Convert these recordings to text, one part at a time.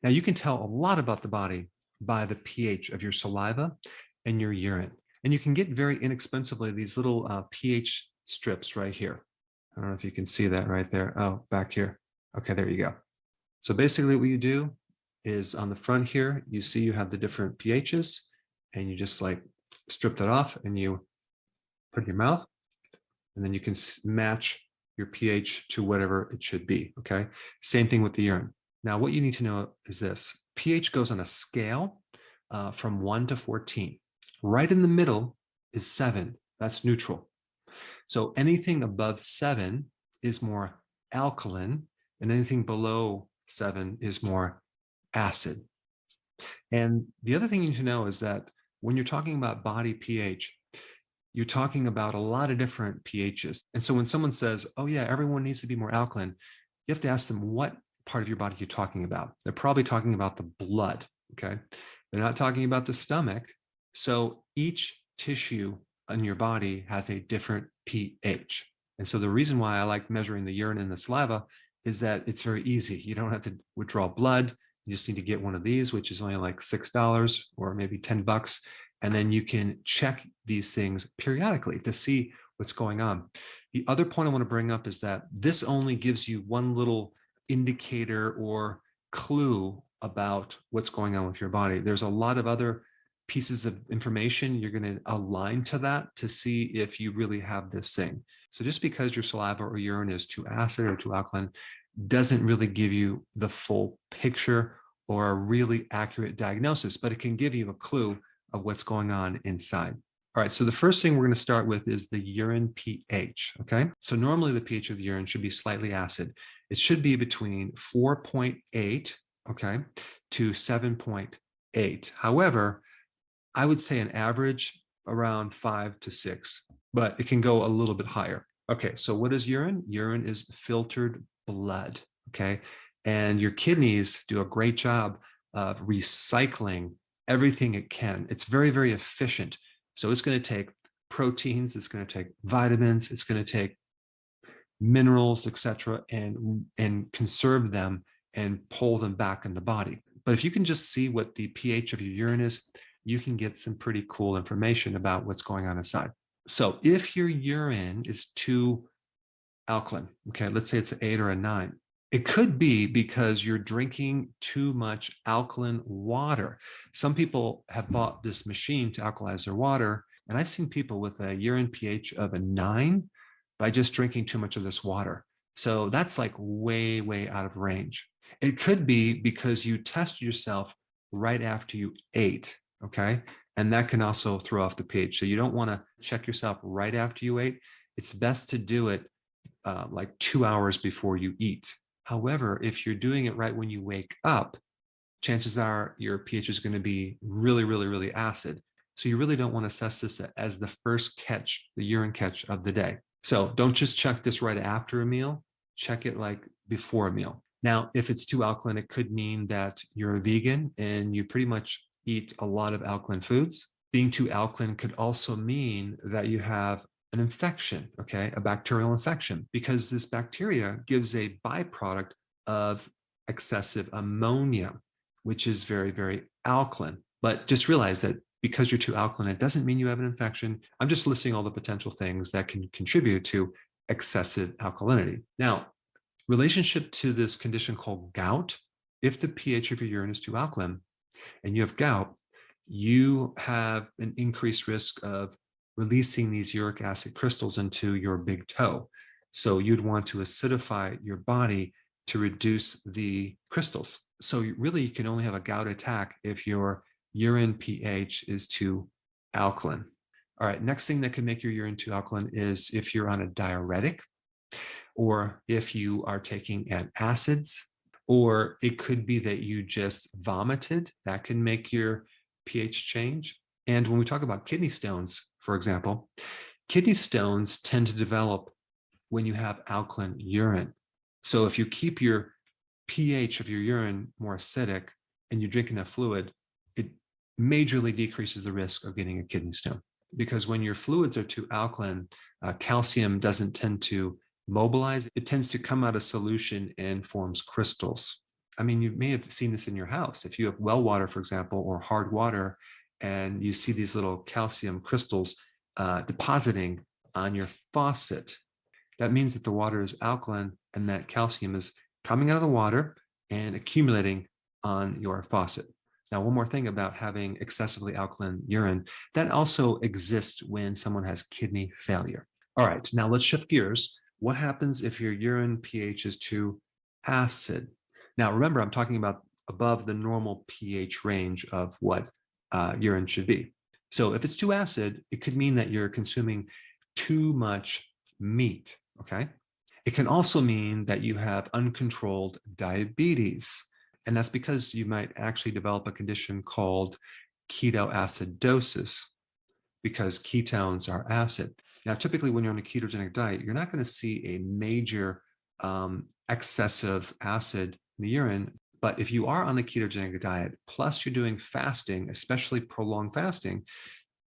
Now, you can tell a lot about the body by the pH of your saliva and your urine. And you can get very inexpensively these little pH strips right here. I don't know if you can see that right there. Oh, back here. Okay, there you go. So basically what you do is on the front here, you see you have the different pHs and you just like strip that off and you put it in your mouth, and then you can match your pH to whatever it should be, okay? Same thing with the urine. Now, what you need to know is this. pH goes on a scale from 1 to 14. Right in the middle is 7. That's neutral. So anything above 7 is more alkaline, and anything below 7 is more acid. And the other thing you need to know is that when you're talking about body pH, you're talking about a lot of different pHs. And so when someone says, oh yeah, everyone needs to be more alkaline, you have to ask them what part of your body you're talking about. They're probably talking about the blood, okay? They're not talking about the stomach. So each tissue in your body has a different pH. And so the reason why I like measuring the urine and the saliva is that it's very easy. You don't have to withdraw blood. You just need to get one of these, which is only like $6 or maybe $10. And then you can check these things periodically to see what's going on. The other point I want to bring up is that this only gives you one little indicator or clue about what's going on with your body. There's a lot of other pieces of information you're going to align to that to see if you really have this thing. So just because your saliva or urine is too acid or too alkaline doesn't really give you the full picture or a really accurate diagnosis, but it can give you a clue of what's going on inside. All right, so the first thing we're going to start with is the urine pH, okay? So normally the pH of the urine should be slightly acid. It should be between 4.8, okay, to 7.8. However, I would say an average around 5 to 6, but it can go a little bit higher. Okay, so what is urine? Urine is filtered blood, okay? And your kidneys do a great job of recycling everything it can. It's very, very efficient. So it's going to take proteins, it's going to take vitamins, it's going to take minerals, etc., and conserve them and pull them back in the body. But if you can just see what the pH of your urine is, you can get some pretty cool information about what's going on inside. So if your urine is too alkaline, okay, let's say it's an 8 or a 9, it could be because you're drinking too much alkaline water. Some people have bought this machine to alkalize their water, and I've seen people with a urine pH of a 9 by just drinking too much of this water. So that's like way, way out of range. It could be because you test yourself right after you ate, okay? And that can also throw off the pH. So you don't want to check yourself right after you ate. It's best to do it like 2 hours before you eat. However, if you're doing it right when you wake up, chances are your pH is going to be really, really, really acid. So you really don't want to assess this as the first catch, the urine catch of the day. So don't just check this right after a meal, check it like before a meal. Now, if it's too alkaline, it could mean that you're a vegan and you pretty much eat a lot of alkaline foods. Being too alkaline could also mean that you have an infection, okay, a bacterial infection, because this bacteria gives a byproduct of excessive ammonia, which is very, very alkaline. But just realize that because you're too alkaline, it doesn't mean you have an infection. I'm just listing all the potential things that can contribute to excessive alkalinity. Now, relationship to this condition called gout, if the pH of your urine is too alkaline and you have gout, you have an increased risk of releasing these uric acid crystals into your big toe. So you'd want to acidify your body to reduce the crystals. So really, you can only have a gout attack if your urine pH is too alkaline. All right, next thing that can make your urine too alkaline is if you're on a diuretic, or if you are taking antacids, or it could be that you just vomited. That can make your pH change. And when we talk about kidney stones, for example, kidney stones tend to develop when you have alkaline urine. So if you keep your pH of your urine more acidic and you drink enough fluid, it majorly decreases the risk of getting a kidney stone. Because when your fluids are too alkaline, calcium doesn't tend to mobilize. It tends to come out of solution and forms crystals. I mean, you may have seen this in your house. If you have well water, for example, or hard water, and you see these little calcium crystals depositing on your faucet, that means that the water is alkaline and that calcium is coming out of the water and accumulating on your faucet. Now, one more thing about having excessively alkaline urine, that also exists when someone has kidney failure. All right, now let's shift gears. What happens if your urine pH is too acid? Now, remember, I'm talking about above the normal pH range of what urine should be. So if it's too acid, it could mean that you're consuming too much meat, okay? It can also mean that you have uncontrolled diabetes. And that's because you might actually develop a condition called ketoacidosis, because ketones are acid. Now, typically when you're on a ketogenic diet, you're not going to see a major excessive acid in the urine. But if you are on the ketogenic diet, plus you're doing fasting, especially prolonged fasting,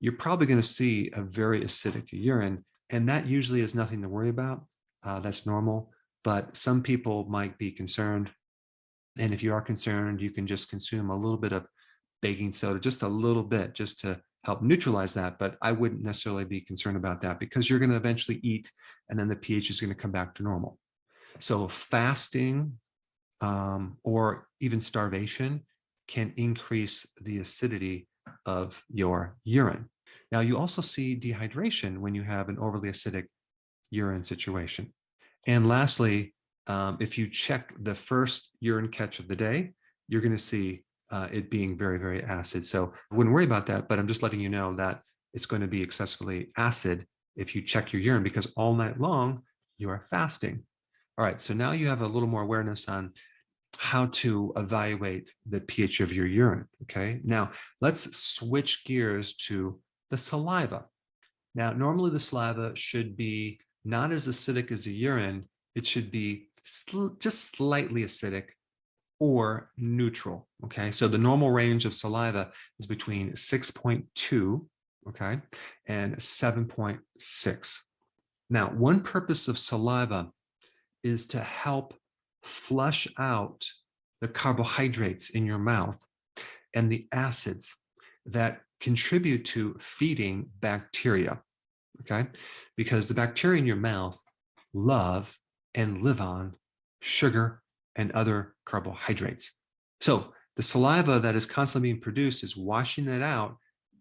you're probably going to see a very acidic urine. And that usually is nothing to worry about. That's normal. But some people might be concerned. And if you are concerned, you can just consume a little bit of baking soda, just a little bit, just to help neutralize that. But I wouldn't necessarily be concerned about that because you're going to eventually eat and then the pH is going to come back to normal. So fasting or even starvation can increase the acidity of your urine. Now, you also see dehydration when you have an overly acidic urine situation. And lastly, if you check the first urine catch of the day, you're going to see it being very, very acid. So I wouldn't worry about that, but I'm just letting you know that it's going to be excessively acid if you check your urine, because all night long you are fasting. All right, so now you have a little more awareness on how to evaluate the pH of your urine, okay? Now, let's switch gears to the saliva. Now, normally the saliva should be not as acidic as the urine. It should be just slightly acidic or neutral, okay? So the normal range of saliva is between 6.2, okay, and 7.6. Now, one purpose of saliva is to help flush out the carbohydrates in your mouth and the acids that contribute to feeding bacteria, okay? Because the bacteria in your mouth love and live on sugar and other carbohydrates. So the saliva that is constantly being produced is washing that out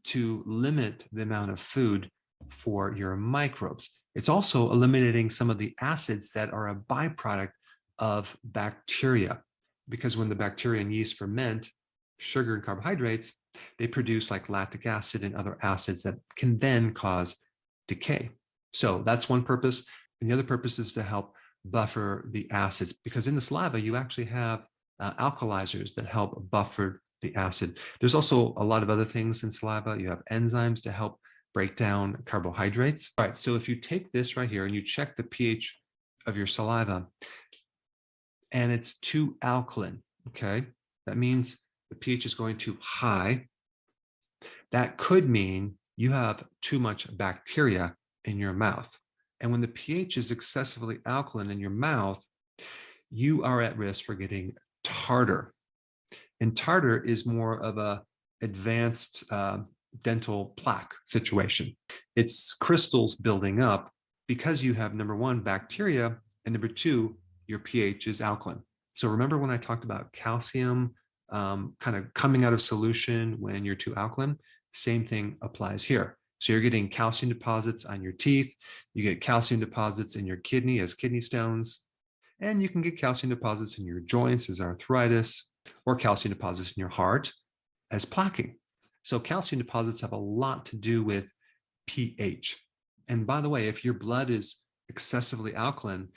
to limit the amount of food for your microbes. It's also eliminating some of the acids that are a byproduct of bacteria, because when the bacteria and yeast ferment sugar and carbohydrates, they produce like lactic acid and other acids that can then cause decay. So that's one purpose. And the other purpose is to help buffer the acids, because in the saliva, you actually have alkalizers that help buffer the acid. There's also a lot of other things in saliva. You have enzymes to help break down carbohydrates. All right, so if you take this right here and you check the pH of your saliva and it's too alkaline, okay, that means the pH is going too high. That could mean you have too much bacteria in your mouth. And when the pH is excessively alkaline in your mouth, you are at risk for getting tartar. And tartar is more of a advanced dental plaque situation. It's crystals building up because you have, number one, bacteria, and number two, your pH is alkaline. So remember when I talked about calcium kind of coming out of solution when you're too alkaline? Same thing applies here. So you're getting calcium deposits on your teeth, you get calcium deposits in your kidney as kidney stones, and you can get calcium deposits in your joints as arthritis, or calcium deposits in your heart as plaquing. So calcium deposits have a lot to do with pH. And by the way, if your blood is excessively alkaline,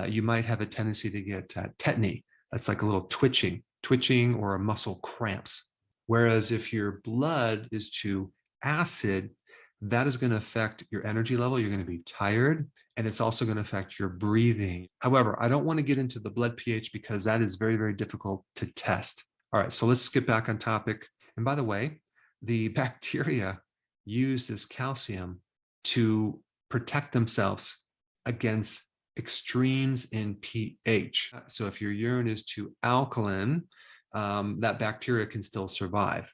you might have a tendency to get tetany. That's like a little twitching or a muscle cramps. Whereas if your blood is too acid, that is going to affect your energy level. You're going to be tired, and it's also going to affect your breathing. However, I don't want to get into the blood pH because that is very, very difficult to test. All right, so let's get back on topic. And by the way, the bacteria use this calcium to protect themselves against extremes in pH. So if your urine is too alkaline, that bacteria can still survive.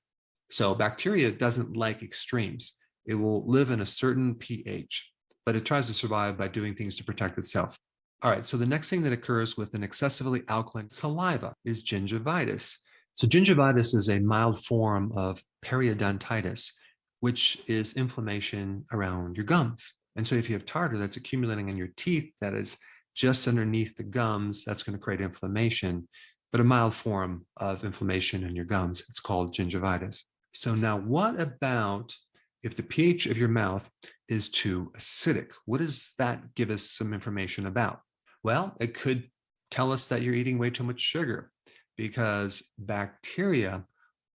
So bacteria doesn't like extremes. It will live in a certain pH, but it tries to survive by doing things to protect itself. All right, so the next thing that occurs with an excessively alkaline saliva is gingivitis. So gingivitis is a mild form of periodontitis, which is inflammation around your gums. And so if you have tartar that's accumulating in your teeth that is just underneath the gums, that's going to create inflammation, but a mild form of inflammation in your gums. It's called gingivitis. So now what about if the pH of your mouth is too acidic? What does that give us some information about? Well, it could tell us that you're eating way too much sugar, because bacteria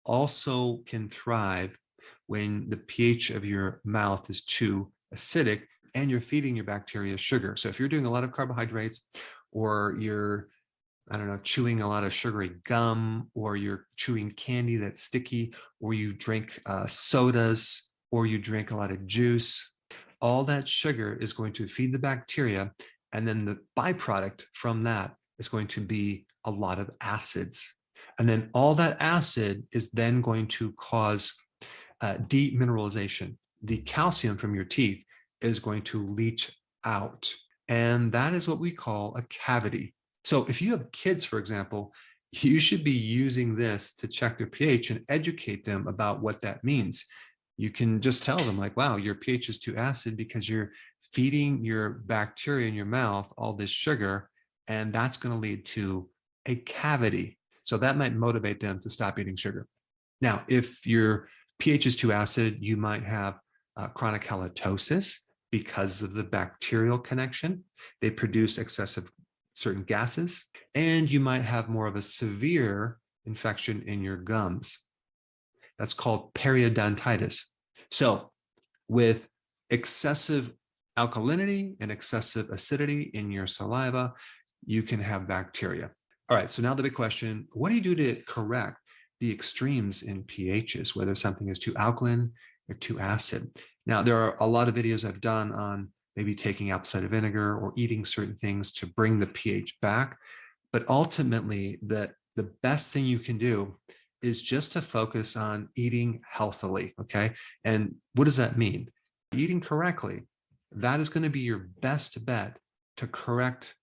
also can thrive when the pH of your mouth is too acidic and you're feeding your bacteria sugar. So if you're doing a lot of carbohydrates, or you're, I don't know, chewing a lot of sugary gum, or you're chewing candy that's sticky, or you drink sodas, or you drink a lot of juice, all that sugar is going to feed the bacteria. And then the byproduct from that is going to be a lot of acids. And then all that acid is then going to cause demineralization. The calcium from your teeth is going to leach out. And that is what we call a cavity. So if you have kids, for example, you should be using this to check their pH and educate them about what that means. You can just tell them like, wow, your pH is too acid because you're feeding your bacteria in your mouth all this sugar, and that's going to lead to a cavity. So that might motivate them to stop eating sugar. Now, if your pH is too acid, you might have chronic halitosis because of the bacterial connection. They produce excessive certain gases, and you might have more of a severe infection in your gums. That's called periodontitis. So with excessive alkalinity and excessive acidity in your saliva, you can have bacteria. All right, so now the big question, what do you do to correct the extremes in pHs, whether something is too alkaline or too acid? Now, there are a lot of videos I've done on maybe taking apple cider vinegar or eating certain things to bring the pH back. But ultimately, the best thing you can do is just to focus on eating healthily, okay? And what does that mean? Eating correctly, that is going to be your best bet to correct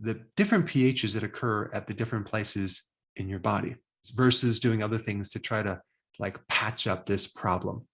the different pHs that occur at the different places in your body versus doing other things to try to like patch up this problem.